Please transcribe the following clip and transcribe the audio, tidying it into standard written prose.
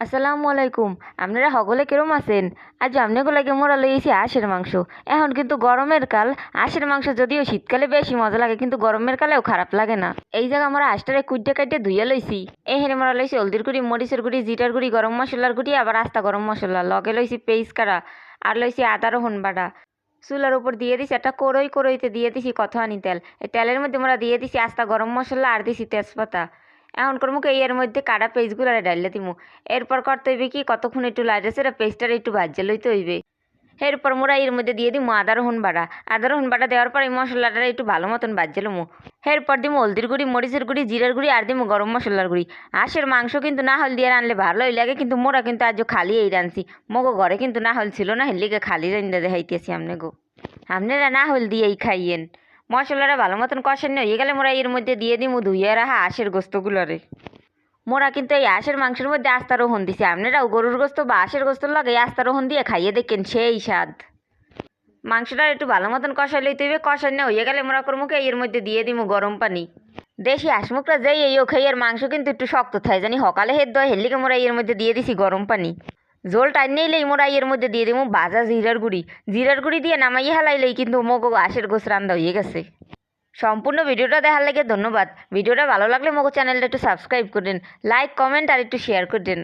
আসসালামু আলাইকুম। আপনারা সকলে কিরম আছেন? আজ আপনাকে লাগে মোরা লইছি হাঁসের মাংস। এখন কিন্তু গরমের কাল, হাঁসের মাংস যদিও শীতকালে বেশি মজা লাগে কিন্তু গরমের কালেও খারাপ লাগে না। এই জায়গা আমরা হাঁসটারে কুইটে কাইটে ধুইয়া লইছি। এখানে মোরা লইছি হলদির গুঁড়ি, মরিচের গুঁড়ি, জিরার গুঁড়ি, গরম মশলার গুঁড়ি, আবার আস্তা গরম মশলা, লগে লইছি পেঁয়াজ কাটা আর লইছি আদা রসুন বাটা। চুলার উপর দিয়ে দিছি একটা কড়ইতে দিয়ে দিছি কতখানি তেল। এই তেলের মধ্যে আমরা দিয়ে দিছি আস্তা গরম মশলা আর দিছি তেজপাতা। এখন করবো কি এর মধ্যে কাটা পেস্টগুলো ডাইলে দিমু। এরপর করতে হইবে কি কতক্ষণ একটু লাইটে সেটা পেস্টটা একটু ভাজিয়ে লইতে হইবে। এরপর মোরা এর মধ্যে দিয়ে দিমু আদা রসুন বাটা। আদা রসুন বাটা দেওয়ার পর এই মশলাটা একটু ভালো মতন ভাজিয়ে লমু। এরপর দিমু হলদির গুঁড়ি, মরিচের গুঁড়ি, জিরার গুঁড়ি আর দিমু গরম মশলার গুঁড়ি। হাঁসের মাংস কিন্তু না হল দিয়ে রানলে ভালোই লাগে, কিন্তু মোরা কিন্তু আজ খালি এই রানছি। মগো ঘরে কিন্তু না হল ছিল না, হেলিকে খালি রান্না দেখাইতেছি আমনে গো। আপনারা না হল দিয়েই খাইয়েন। মশলাটা ভালো মতন কষানো হয়ে গেলে মোরা এর মধ্যে দিয়ে দিমু ধুইয়া রাখা হাঁসের গোস্তগুলোরে। মোরা কিন্তু এই হাঁসের মাংসের মধ্যে আস্তা রোহন দিছি। আপনারাও গরুর গোস্ত বা হাঁসের গোস্ত লাগে আস্তা রোহন দিয়ে খাইয়ে দেখেন, সেই স্বাদ। মাংসটা একটু ভালো মতন কষাই লইতে হইবে। কষানো হয়ে গেলে মোরা করমুখে এর মধ্যে দিয়ে দিমু গরম পানি। দেশি হাঁস মুখটা যেই এই খাই এর মাংস কিন্তু একটু শক্ত থাকে, জানি সকালে হেদ হয়, হেলিকে মোরা এর মধ্যে দিয়ে দিছি গরম পানি। ঝোল টাইনেইলেই মোরা এর মধ্যে দিয়ে দিমু ভাজা জিরার গুঁড়ি। জিরার গুঁড়ি দিয়ে নামাইয়ে হেলাইলেই কিন্তু মগো হাঁসের গোস রান্দা হয়ে গেছে। সম্পূর্ণ ভিডিওটা দেখার লাগে ধন্যবাদ। ভিডিওটা ভালো লাগলে মগো চ্যানেলটা একটু সাবস্ক্রাইব করেন, লাইক কমেন্ট আর একটু শেয়ার করে দেন।